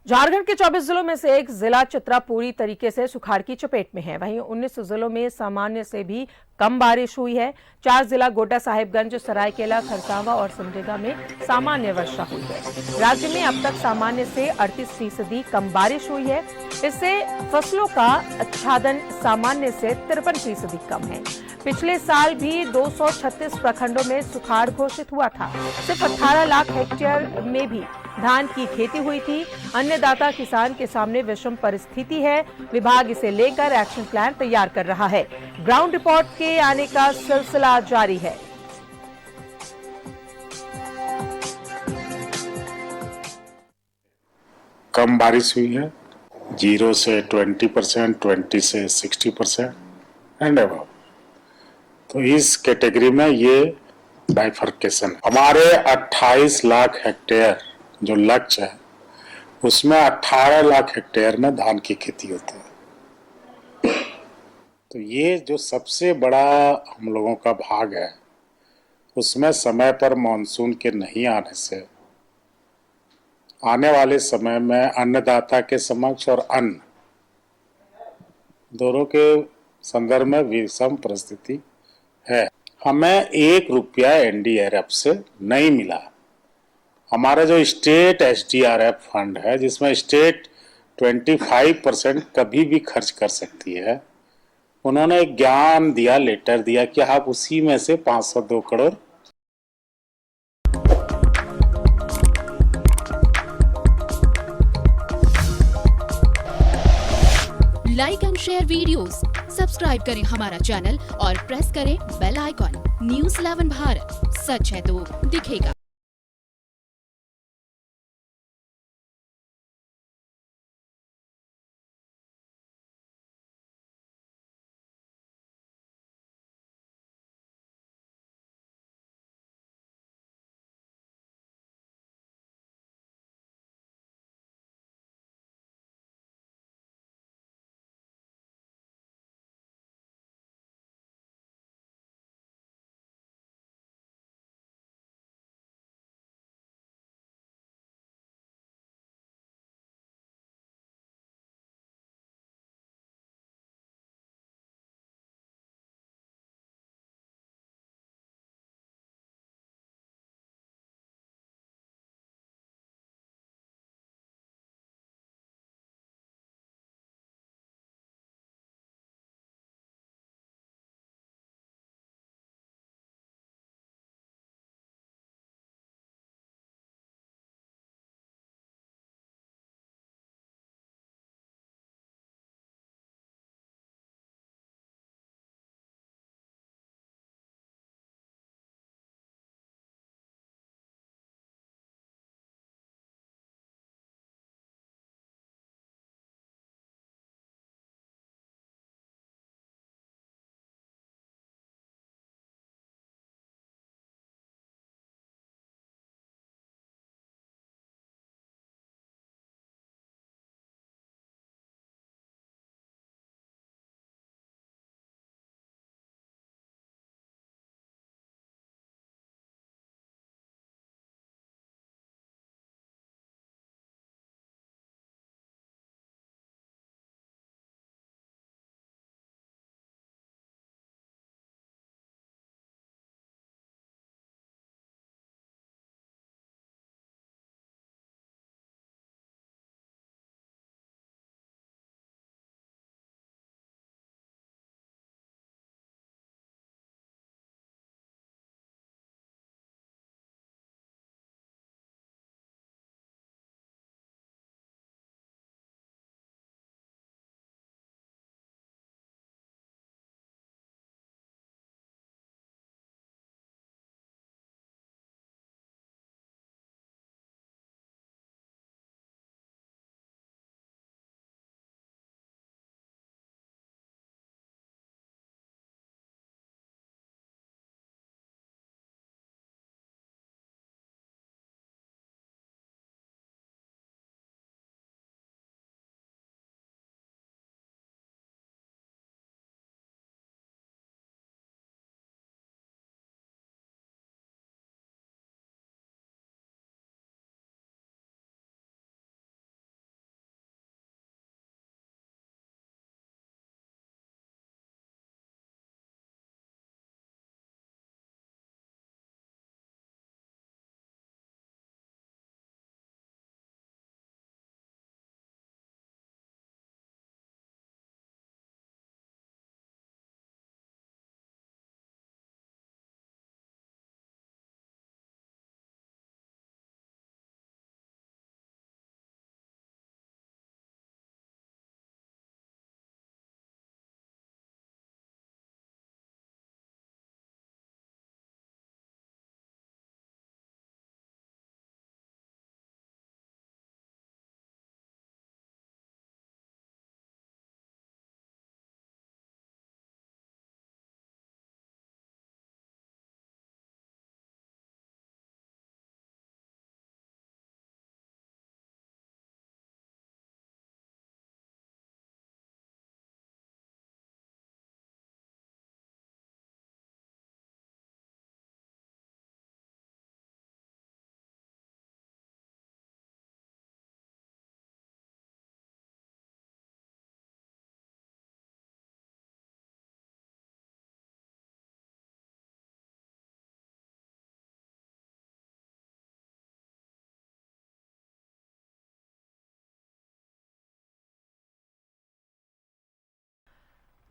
झारखंड के 24 जिलों में से एक जिला चतरा पूरी तरीके से सुखाड़ की चपेट में है। वहीं 19 जिलों में सामान्य से भी कम बारिश हुई है। 4 जिला गोड्डा साहिबगंज, सरायकेला, खरसावां और सिमडेगा में सामान्य वर्षा हुई है। राज्य में अब तक सामान्य से 38% कम बारिश हुई है। इससे फसलों का आच्छादन सामान्य से 53% कम है। पिछले साल भी 236 प्रखंडों में सुखाड़ घोषित हुआ था। सिर्फ 18 लाख हेक्टेयर में भी धान की खेती हुई थी। अन्नदाता किसान के सामने विषम परिस्थिति है। विभाग इसे लेकर एक्शन प्लान तैयार कर रहा है। ग्राउंड रिपोर्ट के आने का सिलसिला जारी है। कम बारिश हुई है, 0 से 20%, 20 से 60% एंड अबव। तो इस कैटेगरी में ये बाइफर्केशन हमारे 28 लाख हेक्टेयर जो लक्ष्य है उसमें 18 लाख हेक्टेयर में धान की खेती होती है। तो ये जो सबसे बड़ा हम लोगों का भाग है उसमें समय पर मानसून के नहीं आने से आने वाले समय में अन्नदाता के समक्ष और अन्न दोनों के संदर्भ में विषम परिस्थिति है। हमें 1 रुपया एनडीआरएफ से नहीं मिला। हमारा जो स्टेट एसडीआरएफ फंड है जिसमें स्टेट 25% कभी भी खर्च कर सकती है, उन्होंने एक ज्ञान दिया, लेटर दिया कि आप उसी में से 502 crore like and share videos, subscribe करें हमारा चैनल और प्रेस करें बेल आइकॉन। न्यूज़ 11 भारत, सच है तो दिखेगा।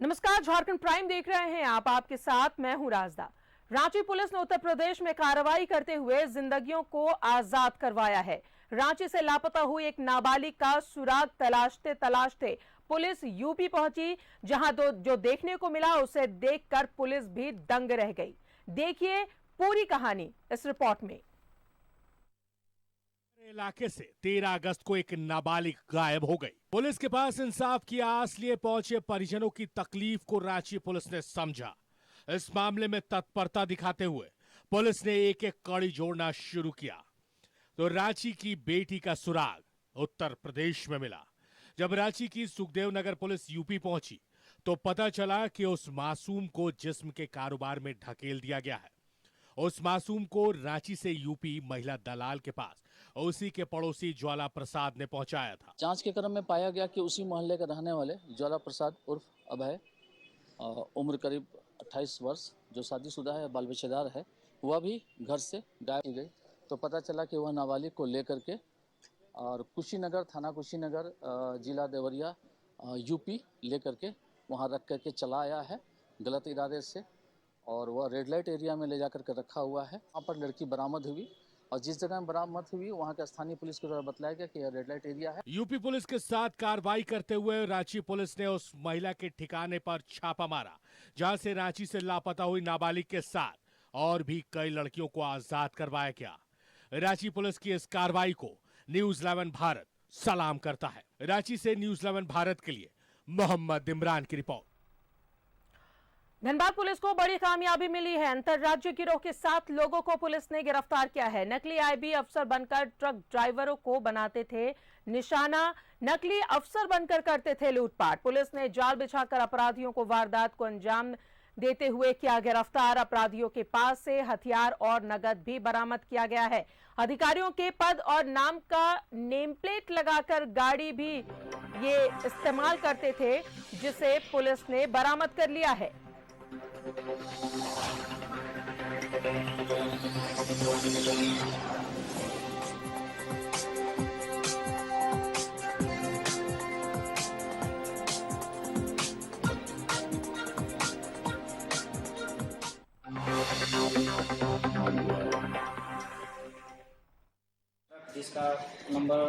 नमस्कार, झारखंड प्राइम देख रहे हैं आप। आपके साथ मैं हूं राजदा। रांची पुलिस ने उत्तर प्रदेश में कार्रवाई करते हुए जिंदगियों को आजाद करवाया है। रांची से लापता हुई एक नाबालिग का सुराग तलाशते तलाशते पुलिस यूपी पहुंची, जहां जो देखने को मिला उसे देखकर पुलिस भी दंग रह गई। देखिए पूरी कहानी इस रिपोर्ट में। इलाके से 13 अगस्त को एक नाबालिग गायब हो गई। पुलिस के पास इंसाफ की आस लिए पहुंचे परिजनों की तकलीफ को रांची पुलिस ने समझा। इस मामले में तत्परता दिखाते हुए पुलिस ने एक एक कड़ी जोड़ना शुरू किया तो रांची की बेटी का सुराग उत्तर प्रदेश में मिला। जब रांची की सुखदेव नगर पुलिस यूपी पहुंची तो पता चला कि उस मासूम को जिस्म के कारोबार में ढकेल दिया गया है। उस मासूम को रांची से यूपी महिला दलाल के पास उसी के पड़ोसी ज्वाला प्रसाद ने पहुंचाया था। जांच के क्रम में पाया गया कि उसी मोहल्ले के रहने वाले ज्वाला प्रसाद उर्फ अभय, उम्र करीब 28 वर्ष, जो शादीशुदा है, बाल बच्चेदार है, वह भी घर से गायब हो गई। तो पता चला कि वह नाबालिग को लेकर के और कुशीनगर, थाना कुशीनगर, जिला देवरिया, यूपी लेकर के वहाँ रख करके चला आया है गलत इरादे से, और वह रेड लाइट एरिया में ले जाकर के रखा हुआ है। वहाँ पर लड़की बरामद हुई और जिस जगह बरामद हुई वहाँ के स्थानीय पुलिस को द्वारा बताया गया कि यह रेड लाइट एरिया है। यूपी पुलिस के साथ कार्रवाई करते हुए रांची पुलिस ने उस महिला के ठिकाने पर छापा मारा, जहां से रांची से लापता हुई नाबालिग के साथ और भी कई लड़कियों को आजाद करवाया गया। रांची पुलिस की इस कार्रवाई को न्यूज़ 11 भारत सलाम करता है। रांची से न्यूज़ 11 भारत के लिए मोहम्मद इमरान की रिपोर्ट। धनबाद पुलिस को बड़ी कामयाबी मिली है। अंतर्राज्यीय गिरोह के 7 लोगों को पुलिस ने गिरफ्तार किया है। नकली आईबी अफसर बनकर ट्रक ड्राइवरों को बनाते थे निशाना, नकली अफसर बनकर करते थे लूटपाट। पुलिस ने जाल बिछाकर अपराधियों को वारदात को अंजाम देते हुए किया गिरफ्तार। अपराधियों के पास से हथियार और नगद भी बरामद किया गया है। अधिकारियों के पद और नाम का नेम प्लेट लगाकर गाड़ी भी ये इस्तेमाल करते थे, जिसे पुलिस ने बरामद कर लिया है। जिसका नंबर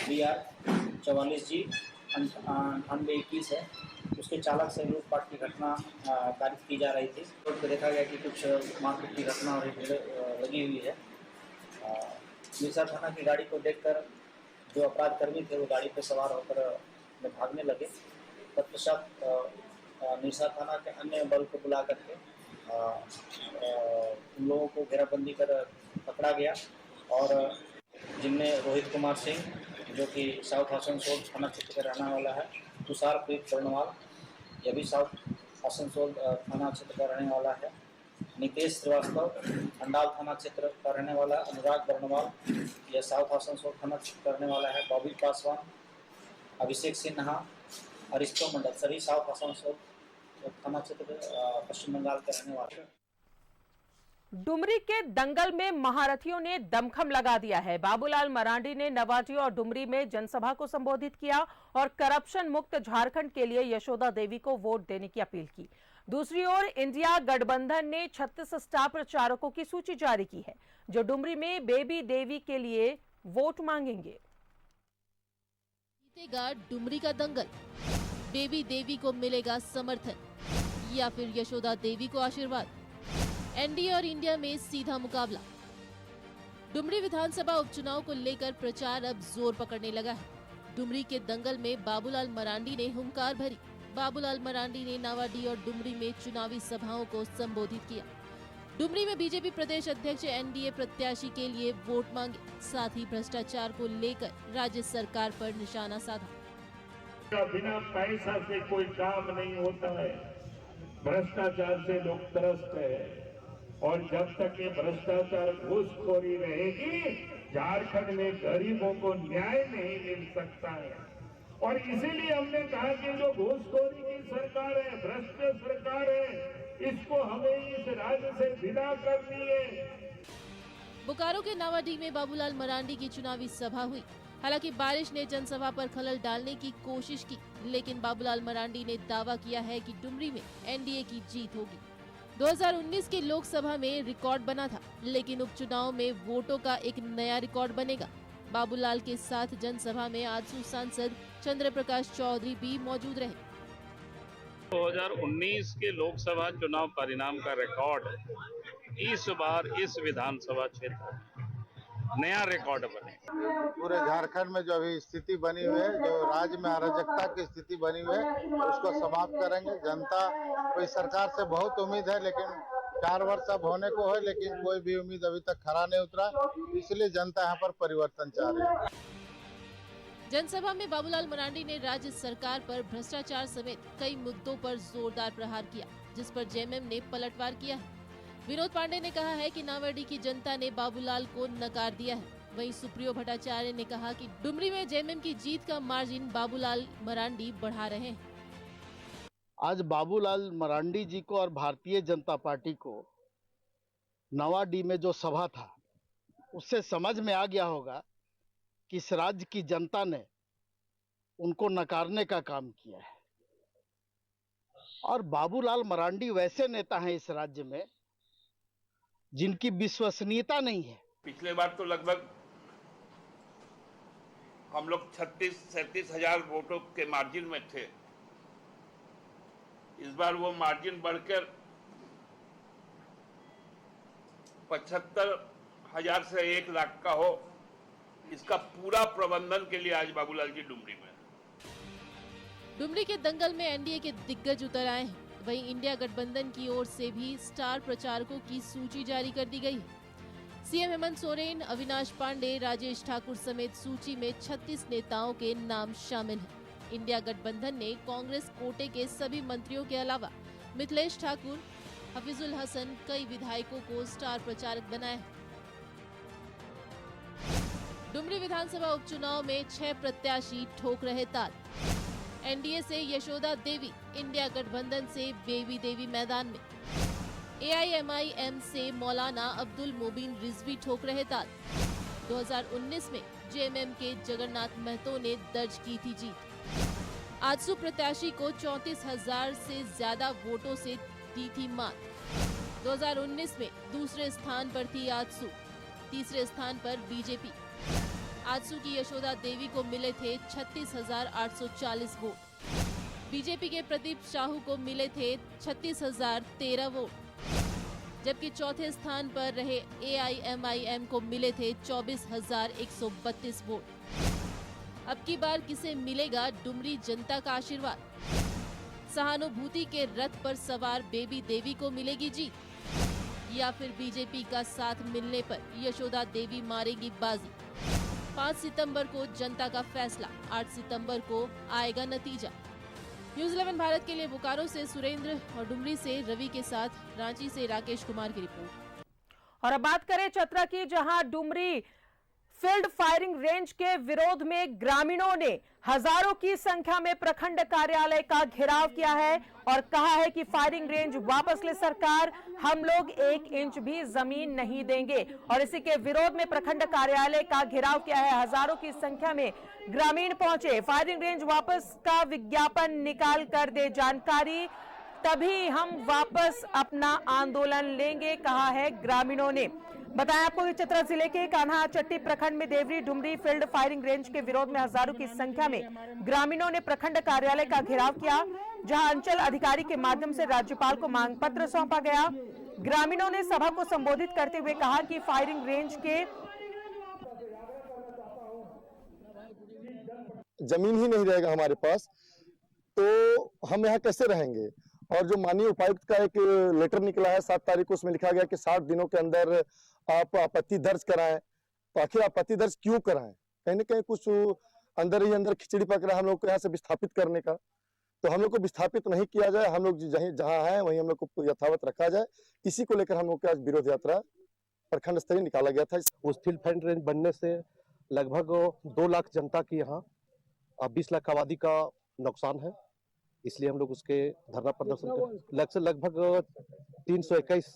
BR 44G 9821 है, उसके चालक से लूटपाट की घटना तारीफ की जा रही थी। रोड पर देखा गया कि कुछ मारपीट की घटना और लगी हुई है। मिर्जा थाना की गाड़ी को देखकर जो अपराध कर्मी थे वो गाड़ी पर सवार होकर भागने लगे। तत्पश्चात मिर्जा थाना के अन्य बल को बुला करके उन लोगों को घेराबंदी कर पकड़ा गया, और जिनमें रोहित कुमार सिंह, जो कि साउथ आसनसोल थाना क्षेत्र का रहने वाला है, तुषार प्रीत बर्णवाल, यह भी साउथ आसनसोल थाना क्षेत्र का रहने वाला है, नितेश श्रीवास्तव अंडाल थाना क्षेत्र का रहने वाला, अनुराग बर्णवाल, यह साउथ आसनसोल थाना क्षेत्र का रहने वाला है, बॉबी पासवान, अभिषेक सिन्हा, अरिस्तो मंडल, सभी साउथ आसनसोल थाना क्षेत्र पश्चिम बंगाल के रहने वाले हैं। डुमरी के दंगल में महारथियों ने दमखम लगा दिया है। बाबूलाल मरांडी ने नवाटी और डुमरी में जनसभा को संबोधित किया और करप्शन मुक्त झारखंड के लिए यशोदा देवी को वोट देने की अपील की। दूसरी ओर इंडिया गठबंधन ने 36 स्टार प्रचारकों की सूची जारी की है, जो डुमरी में बेबी देवी के लिए वोट मांगेंगे। जीतेगा डुमरी का दंगल, बेबी देवी को मिलेगा समर्थन या फिर यशोदा देवी को आशीर्वाद। एनडीए और इंडिया में सीधा मुकाबला। डुमरी विधानसभा उपचुनाव को लेकर प्रचार अब जोर पकड़ने लगा है। डुमरी के दंगल में बाबूलाल मरांडी ने हुंकार भरी। बाबूलाल मरांडी ने नावाडी और डुमरी में चुनावी सभाओं को संबोधित किया। डुमरी में बीजेपी प्रदेश अध्यक्ष एनडीए प्रत्याशी के लिए वोट मांगे, साथ ही भ्रष्टाचार को लेकर राज्य सरकार पर निशाना साधा। बिना पैसा से कोई काम नहीं होता है, भ्रष्टाचार से लोग त्रस्त है, और जब तक ये भ्रष्टाचार घूसखोरी रहेगी, झारखंड में गरीबों को न्याय नहीं मिल सकता है। और इसीलिए हमने कहा कि जो घूसखोरी की सरकार है, भ्रष्ट सरकार है, इसको हमें इस राज्य से विदा करनी है। बोकारो के नावाडी में बाबूलाल मरांडी की चुनावी सभा हुई। हालांकि बारिश ने जनसभा पर खलल डालने की कोशिश की, लेकिन बाबूलाल मरांडी ने दावा किया है कि डुमरी में एनडीए की जीत होगी। 2019 के लोकसभा में रिकॉर्ड बना था, लेकिन उपचुनाव में वोटों का एक नया रिकॉर्ड बनेगा। बाबूलाल के साथ जनसभा में आजसू सांसद चंद्र प्रकाश चौधरी भी मौजूद रहे। 2019 के लोकसभा चुनाव परिणाम का रिकॉर्ड इस बार इस विधानसभा क्षेत्र नया रिकॉर्ड बने। पूरे झारखंड में जो अभी स्थिति बनी हुई है, जो राज्य में अराजकता की स्थिति बनी हुई है, उसको समाप्त करेंगे। जनता को इस सरकार से बहुत उम्मीद है, लेकिन 4 वर्ष अब होने को है, लेकिन कोई भी उम्मीद अभी तक खरा नहीं उतरा, इसलिए जनता यहाँ पर परिवर्तन चाह रही है। जनसभा में बाबूलाल मरांडी ने राज्य सरकार पर भ्रष्टाचार समेत कई मुद्दों पर जोरदार प्रहार किया, जिस पर जेएमएम ने पलटवार किया है। विनोद पांडे ने कहा है कि नावड़ी की जनता ने बाबूलाल को नकार दिया है। वहीं सुप्रियो भट्टाचार्य ने कहा कि डुमरी में जेएमएम की जीत का मार्जिन बाबूलाल मरांडी बढ़ा रहे हैं। आज बाबूलाल मरांडी जी को और भारतीय जनता पार्टी को नवाडी में जो सभा था, उससे समझ में आ गया होगा कि इस राज्य की जनता ने उनको नकारने का काम किया है। और बाबूलाल मरांडी वैसे नेता हैं इस राज्य में जिनकी विश्वसनीयता नहीं है। पिछले बार तो लगभग हम लोग 36-37 हजार वोटों के मार्जिन में थे। इस बार वो मार्जिन बढ़कर 75,000 से 1 लाख का हो, इसका पूरा प्रबंधन के लिए आज बाबूलाल जी डुमरी में। डुमरी के दंगल में एनडीए के दिग्गज उतर आए हैं। वहीं इंडिया गठबंधन की ओर से भी स्टार प्रचारकों की सूची जारी कर दी गई है। सीएम हेमंत सोरेन, अविनाश पांडे, राजेश ठाकुर समेत सूची में 36 नेताओं के नाम शामिल हैं। इंडिया गठबंधन ने कांग्रेस कोटे के सभी मंत्रियों के अलावा मिथिलेश ठाकुर, हफीजुल हसन, कई विधायकों को स्टार प्रचारक बनाया है। डुमरी विधानसभा उपचुनाव में 6 प्रत्याशी ठोक रहे ताल। एनडीए से यशोदा देवी, इंडिया गठबंधन से बेबी देवी मैदान में। एआईएमआईएम से मौलाना अब्दुल मोबिन रिजवी ठोक रहे ताल। 2019 में जेएमएम के जगन्नाथ महतो ने दर्ज की थी जीत। आजसू प्रत्याशी को 34,000 से ज्यादा वोटों से दी थी मात। 2019 में दूसरे स्थान पर थी आजसू, तीसरे स्थान पर बीजेपी। आजसू की यशोदा देवी को मिले थे 36,840 वोट। बीजेपी के प्रदीप साहू को मिले थे 36,013 वोट, जबकि चौथे स्थान पर रहे एआईएमआईएम को मिले थे 24,132 वोट। अब की बार किसे मिलेगा डुमरी जनता का आशीर्वाद? सहानुभूति के रथ पर सवार बेबी देवी को मिलेगी जीत, या फिर बीजेपी का साथ मिलने पर यशोदा देवी मारेगी बाजी? 5 सितंबर को जनता का फैसला, 8 सितंबर को आएगा नतीजा। न्यूज़ 11 भारत के लिए बोकारो से सुरेंद्र और डुमरी से रवि के साथ रांची से राकेश कुमार की रिपोर्ट। और अब बात करें चतरा की, जहां डुमरी फील्ड फायरिंग रेंज के विरोध में ग्रामीणों ने हजारों की संख्या में प्रखंड कार्यालय का घेराव किया है और कहा है कि फायरिंग रेंज वापस ले सरकार, हम लोग 1 इंच भी जमीन नहीं देंगे। और इसी के विरोध में प्रखंड कार्यालय का घेराव किया है। हजारों की संख्या में ग्रामीण पहुंचे। फायरिंग रेंज वापस का विज्ञापन निकाल कर दे जानकारी, तभी हम वापस अपना आंदोलन लेंगे, कहा है ग्रामीणों ने। बताया आपको कि चतरा जिले के कान्हा चट्टी प्रखंड में Deori Dumri field firing range के विरोध में हजारों की संख्या में ग्रामीणों ने प्रखंड कार्यालय का घेराव किया, जहां अंचल अधिकारी के माध्यम से राज्यपाल को मांग पत्र सौंपा गया। ग्रामीणों ने सभा को संबोधित करते हुए कहा कि फायरिंग रेंज के जमीन ही नहीं रहेगा हमारे पास, तो हम यहाँ कैसे रहेंगे। और जो माननीय उपायुक्त का एक लेटर निकला है 7 तारीख को, उसमें लिखा गया कि 60 दिनों के अंदर आप आपत्ति दर्ज कराएं। तो आखिर आपत्ति दर्ज क्यों कराएं? कहीं ना कहीं कुछ अंदर ही अंदर खिचड़ी पक रहा है हम लोग को यहाँ से विस्थापित करने का। तो हम लोग को विस्थापित नहीं किया जाए, हम लोग जहाँ हैं वहीं हम लोग को यथावत रखा जाए। इसी को लेकर हम लोग की आज विरोध यात्रा प्रखंड स्तरीय निकाला गया था। उस फील्ड फायरिंग रेंज बनने से लगभग 2 लाख जनता की यहाँ 20 लाख आबादी का नुकसान है, इसलिए हम लोग उसके धरना प्रदर्शन लगभग 321